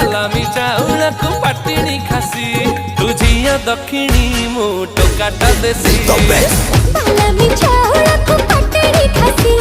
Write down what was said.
सालामी चाउला को पटिणी खासी तू झिया दक्षिणी मु टोकाटा देसी सालामी चाउला को पटिणी खासी